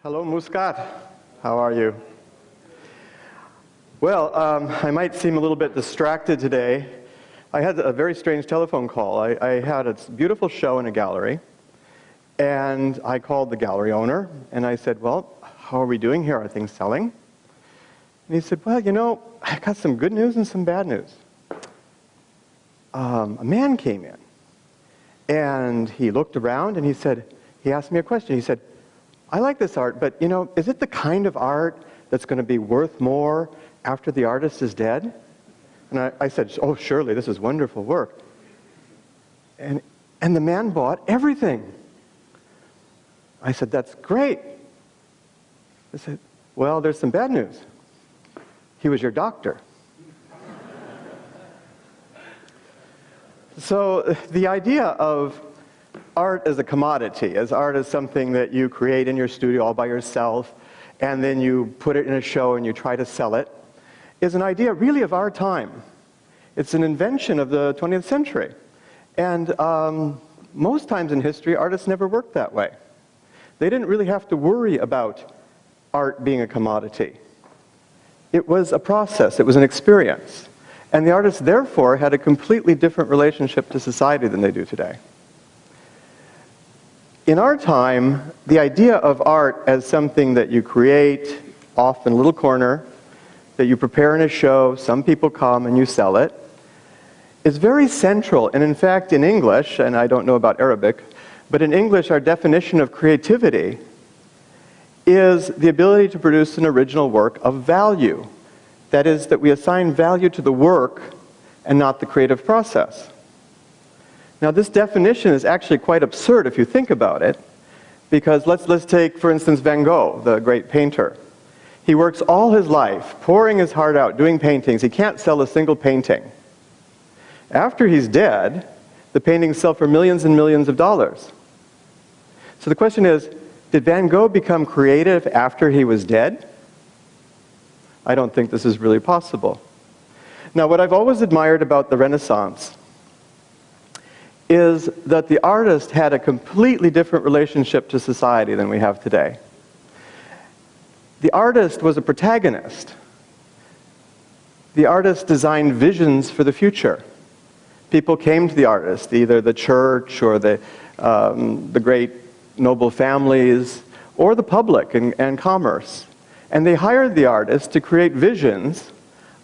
Hello, Muscat. How are you? Well, I might seem a little bit distracted today. I had a very strange telephone call. I had a beautiful show in a gallery, and I called the gallery owner, and I said, well, how are we doing here? Are things selling? And he said, well, you know, I got some good news and some bad news. A man came in, and he looked around, and he asked me a question. He said, I like this art, but, you know, is it the kind of art that's going to be worth more after the artist is dead? And I said, oh, surely, this is wonderful work. And the man bought everything. I said, that's great. I said, well, there's some bad news. He was your doctor. So the idea of art as a commodity, as art as something that you create in your studio all by yourself, and then you put it in a show and you try to sell it, is an idea really of our time. It's an invention of the 20th century. And most times in history, artists never worked that way. They didn't really have to worry about art being a commodity. It was a process, it was an experience. And the artists, therefore, had a completely different relationship to society than they do today. In our time, the idea of art as something that you create off in a little corner, that you prepare in a show, some people come and you sell it, is very central. And in fact, in English, and I don't know about Arabic, but in English, our definition of creativity is the ability to produce an original work of value. That is, that we assign value to the work and not the creative process. Now, this definition is actually quite absurd if you think about it, because let's take, for instance, Van Gogh, the great painter. He works all his life, pouring his heart out, doing paintings. He can't sell a single painting. After he's dead, the paintings sell for millions and millions of dollars. So the question is, did Van Gogh become creative after he was dead? I don't think this is really possible. Now, what I've always admired about the Renaissance is that the artist had a completely different relationship to society than we have today. The artist was a protagonist. The artist designed visions for the future. People came to the artist, either the church or the great noble families, or the public and commerce. And they hired the artist to create visions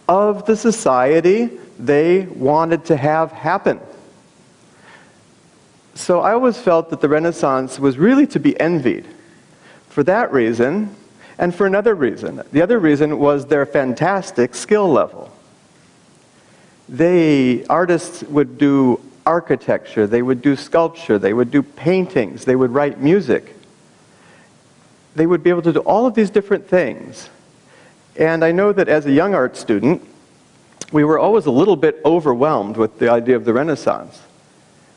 of the society they wanted to have happen. So I always felt that the Renaissance was really to be envied for that reason and for another reason. The other reason was their fantastic skill level. Artists would do architecture, they would do sculpture, they would do paintings, they would write music. They would be able to do all of these different things. And I know that as a young art student, we were always a little bit overwhelmed with the idea of the Renaissance.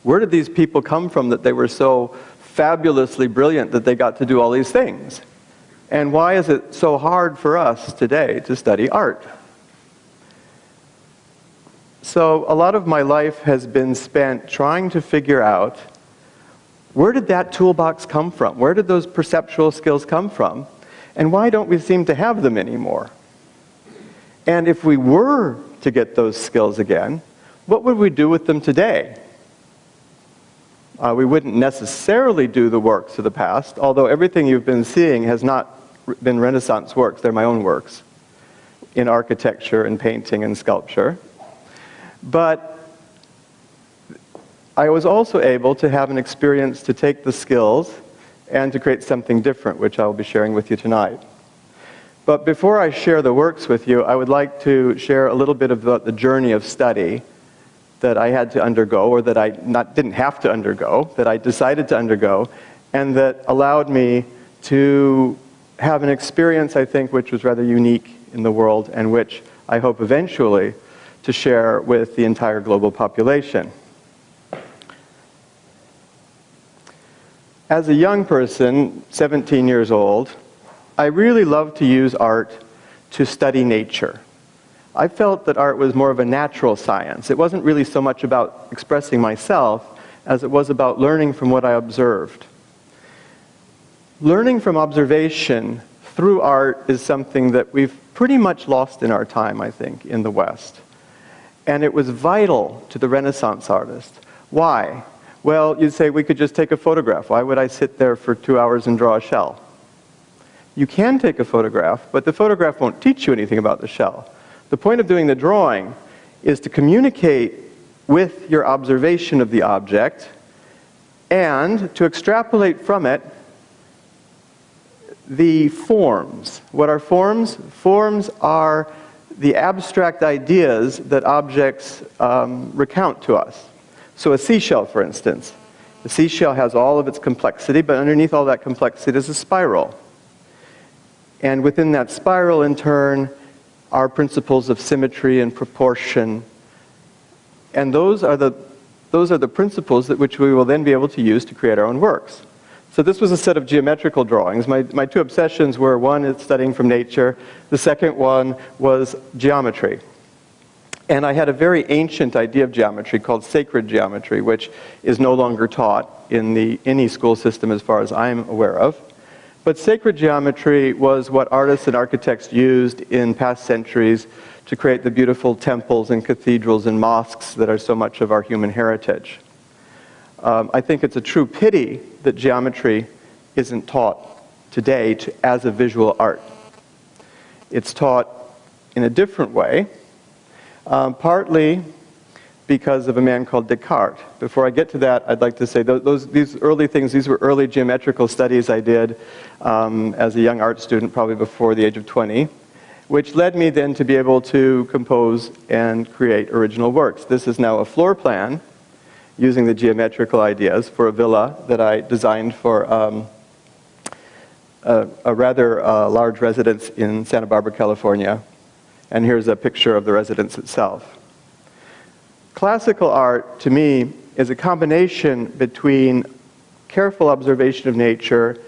Where did these people come from that they were so fabulously brilliant that they got to do all these things? And why is it so hard for us today to study art? So a lot of my life has been spent trying to figure out, where did that toolbox come from? Where did those perceptual skills come from? And why don't we seem to have them anymore? And if we were to get those skills again, what would we do with them today? We wouldn't necessarily do the works of the past, although everything you've been seeing has not been Renaissance works. They're my own works in architecture and painting and sculpture. But I was also able to have an experience to take the skills and to create something different, which I will be sharing with you tonight. But before I share the works with you, I would like to share a little bit about the journey of study that I had to undergo, or that I didn't have to undergo, that I decided to undergo, and that allowed me to have an experience, I think, which was rather unique in the world, and which I hope eventually to share with the entire global population. As a young person, 17 years old, I really loved to use art to study nature. I felt that art was more of a natural science. It wasn't really so much about expressing myself as it was about learning from what I observed. learning from observation through art is something that we've pretty much lost in our time, I think, in the West. And it was vital to the Renaissance artist. Why? Well, you'd say we could just take a photograph. Why would I sit there for 2 hours and draw a shell? You can take a photograph, but the photograph won't teach you anything about the shell. The point of doing the drawing is to communicate with your observation of the object and to extrapolate from it the forms. What are forms? Forms are the abstract ideas that objects recount to us. So a seashell, for instance. The seashell has all of its complexity, but underneath all that complexity is a spiral. And within that spiral, in turn, are principles of symmetry and proportion. And those are the principles which we will then be able to use to create our own works. So this was a set of geometrical drawings. My two obsessions were, one is studying from nature, the second one was geometry. And I had a very ancient idea of geometry called sacred geometry, which is no longer taught in any school system as far as I'm aware of. But sacred geometry was what artists and architects used in past centuries to create the beautiful temples and cathedrals and mosques that are so much of our human heritage. I think it's a true pity that geometry isn't taught today as a visual art. It's taught in a different way, partly because of a man called Descartes. Before I get to that, I'd like to say these early things, these were early geometrical studies I did as a young art student, probably before the age of 20, which led me then to be able to compose and create original works. This is now a floor plan using the geometrical ideas for a villa that I designed for a rather large residence in Santa Barbara, California. And here's a picture of the residence itself. Classical art, to me, is a combination between careful observation of nature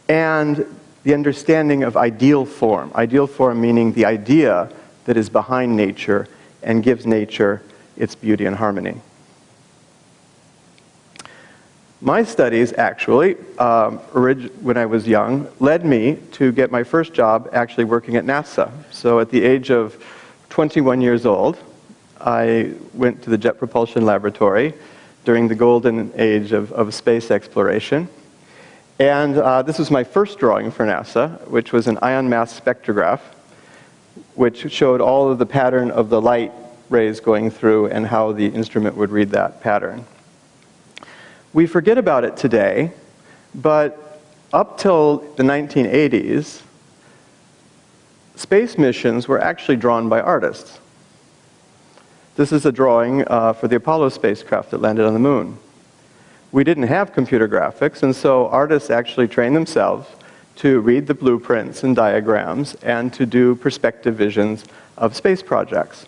and the understanding of ideal form. Ideal form meaning the idea that is behind nature and gives nature its beauty and harmony. My studies, actually, when I was young, led me to get my first job actually working at NASA. So at the age of 21 years old, I went to the Jet Propulsion Laboratory during the golden age of space exploration. And this was my first drawing for NASA, which was an ion mass spectrograph, which showed all of the pattern of the light rays going through and how the instrument would read that pattern. We forget about it today, but up till the 1980s, space missions were actually drawn by artists. This is a drawing for the Apollo spacecraft that landed on the moon. We didn't have computer graphics, and so artists actually trained themselves to read the blueprints and diagrams and to do perspective visions of space projects.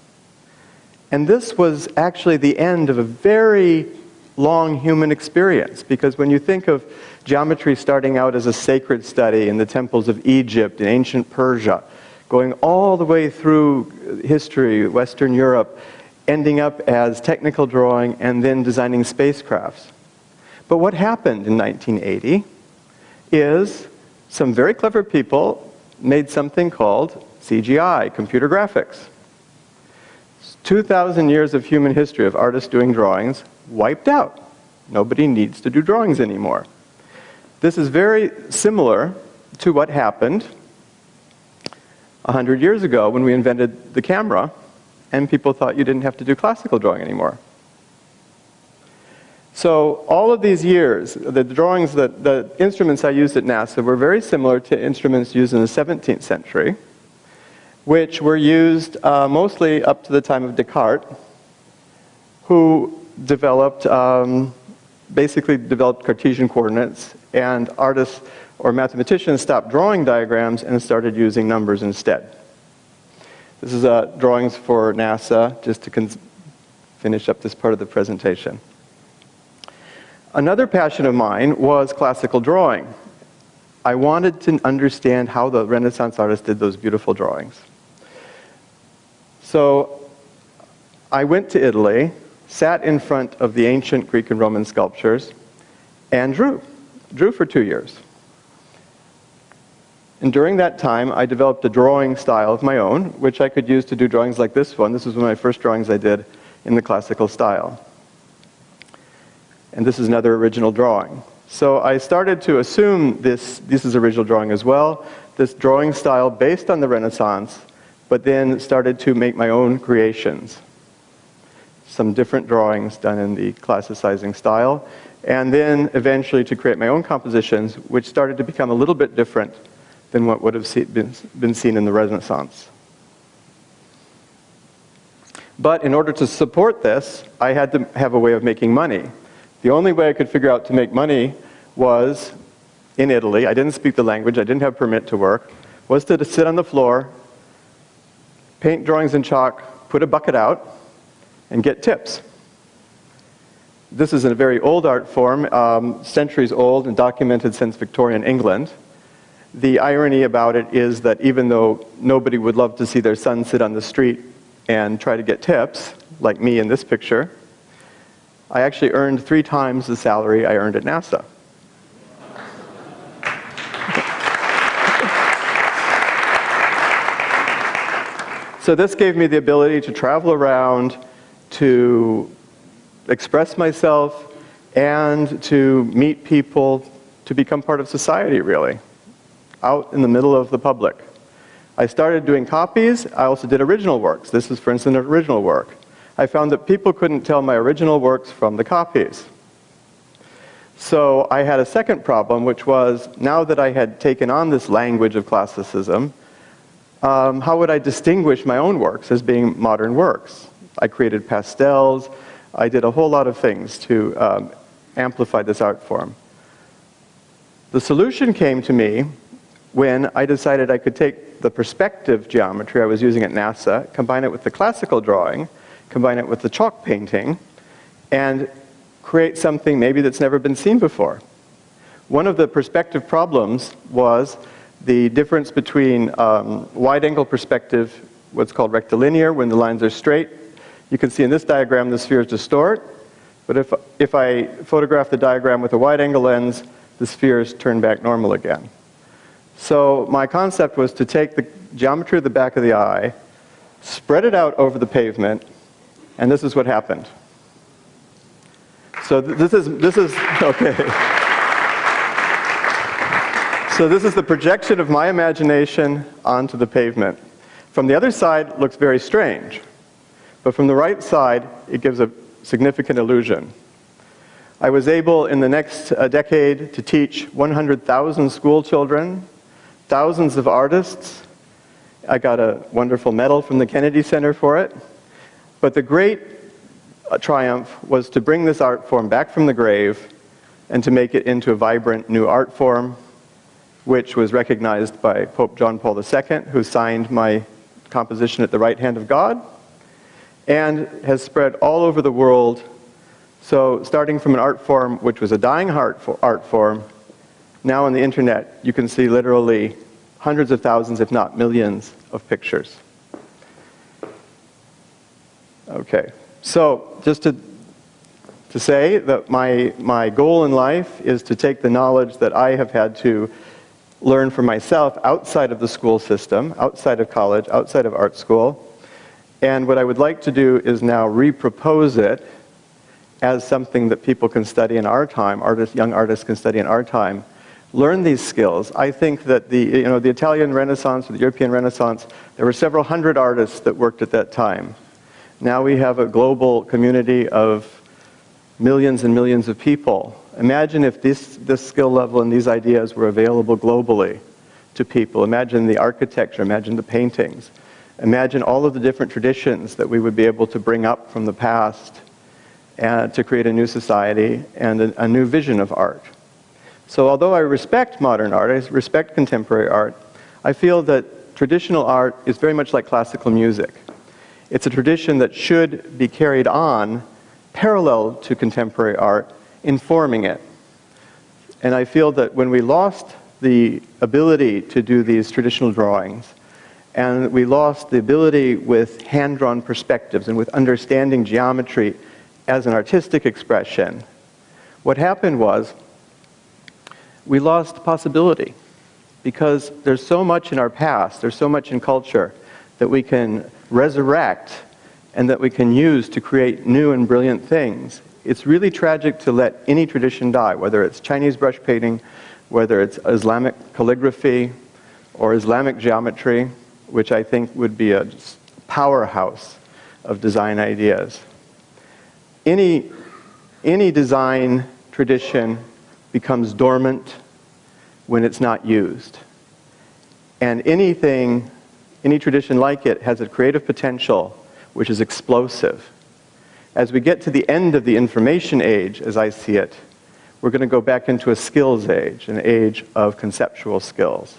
And this was actually the end of a very long human experience, because when you think of geometry starting out as a sacred study in the temples of Egypt and ancient Persia, going all the way through history, Western Europe, ending up as technical drawing and then designing spacecrafts. But what happened in 1980 is some very clever people made something called CGI, computer graphics. 2,000 years of human history of artists doing drawings wiped out. Nobody needs to do drawings anymore. This is very similar to what happened 100 years ago when we invented the camera and people thought you didn't have to do classical drawing anymore. So all of these years, the drawings, the instruments I used at NASA were very similar to instruments used in the 17th century, which were used mostly up to the time of Descartes, who developed, basically developed Cartesian coordinates, and artists or mathematicians stopped drawing diagrams and started using numbers instead. This is drawings for NASA, just to finish up this part of the presentation. Another passion of mine was classical drawing. I wanted to understand how the Renaissance artists did those beautiful drawings. So I went to Italy, sat in front of the ancient Greek and Roman sculptures, and drew for 2 years. And during that time, I developed a drawing style of my own, which I could use to do drawings like this one. This was one of my first drawings I did in the classical style. And this is another original drawing. So I started to assume this is original drawing as well, this drawing style based on the Renaissance, but then started to make my own creations. Some different drawings done in the classicizing style, and then eventually to create my own compositions, which started to become a little bit different than what would have been seen in the Renaissance. But in order to support this, I had to have a way of making money. The only way I could figure out to make money was in Italy. I didn't speak the language, I didn't have permit to work, was to sit on the floor, paint drawings in chalk, put a bucket out, and get tips. This is a very old art form, centuries old and documented since Victorian England. The irony about it is that even though nobody would love to see their son sit on the street and try to get tips, like me in this picture, I actually earned 3 times the salary I earned at NASA. So this gave me the ability to travel around, to express myself, and to meet people, to become part of society, really, out in the middle of the public. I started doing copies. I also did original works. This is, for instance, an original work. I found that people couldn't tell my original works from the copies. So I had a second problem, which was, now that I had taken on this language of classicism, how would I distinguish my own works as being modern works? I created pastels. I did a whole lot of things to amplify this art form. The solution came to me when I decided I could take the perspective geometry I was using at NASA, combine it with the classical drawing, combine it with the chalk painting, and create something maybe that's never been seen before. One of the perspective problems was the difference between wide-angle perspective, what's called rectilinear, when the lines are straight. You can see in this diagram the spheres distort, but if I photograph the diagram with a wide-angle lens, the spheres turn back normal again. So my concept was to take the geometry of the back of the eye, spread it out over the pavement, and this is what happened. So this is okay. So this is the projection of my imagination onto the pavement. From the other side, it looks very strange. But from the right side, it gives a significant illusion. I was able, in the next decade, to teach 100,000 school children, thousands of artists. I got a wonderful medal from the Kennedy Center for it. But the great triumph was to bring this art form back from the grave and to make it into a vibrant new art form, which was recognized by Pope John Paul II, who signed my composition at the right hand of God, and has spread all over the world. So starting from an art form which was a dying art form, now on the internet you can see literally hundreds of thousands, if not millions, of pictures. Okay, so just to say that my goal in life is to take the knowledge that I have had to learn for myself outside of the school system, outside of college, outside of art school, and what I would like to do is now repropose it as something that people can study in our time, young artists can study in our time, learn these skills. I think that the Italian Renaissance or the European Renaissance, there were several hundred artists that worked at that time. Now we have a global community of millions and millions of people. Imagine if this skill level and these ideas were available globally to people. Imagine the architecture, imagine the paintings. Imagine all of the different traditions that we would be able to bring up from the past and to create a new society and a new vision of art. So although I respect modern art, I respect contemporary art, I feel that traditional art is very much like classical music. It's a tradition that should be carried on parallel to contemporary art, informing it. And I feel that when we lost the ability to do these traditional drawings, and we lost the ability with hand-drawn perspectives and with understanding geometry as an artistic expression, what happened was we lost possibility. because there's so much in our past, there's so much in culture that we can resurrect and that we can use to create new and brilliant things. It's really tragic to let any tradition die, whether it's Chinese brush painting, whether it's Islamic calligraphy, or Islamic geometry, which I think would be a powerhouse of design ideas. Any design tradition becomes dormant when it's not used. And any tradition like it has a creative potential which is explosive. As we get to the end of the information age, as I see it, we're going to go back into a skills age, an age of conceptual skills,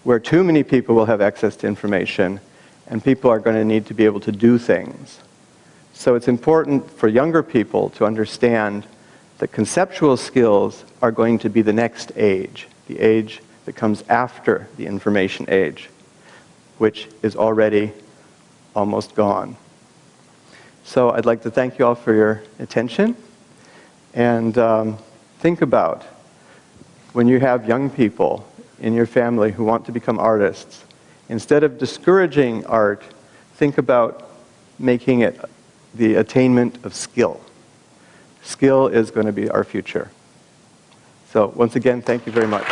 where too many people will have access to information and people are going to need to be able to do things. So it's important for younger people to understand that conceptual skills are going to be the next age, the age that comes after the information age, which is already almost gone. So I'd like to thank you all for your attention, and think about when you have young people in your family who want to become artists, instead of discouraging art, think about making it the attainment of skill. Skill is going to be our future. So once again, thank you very much.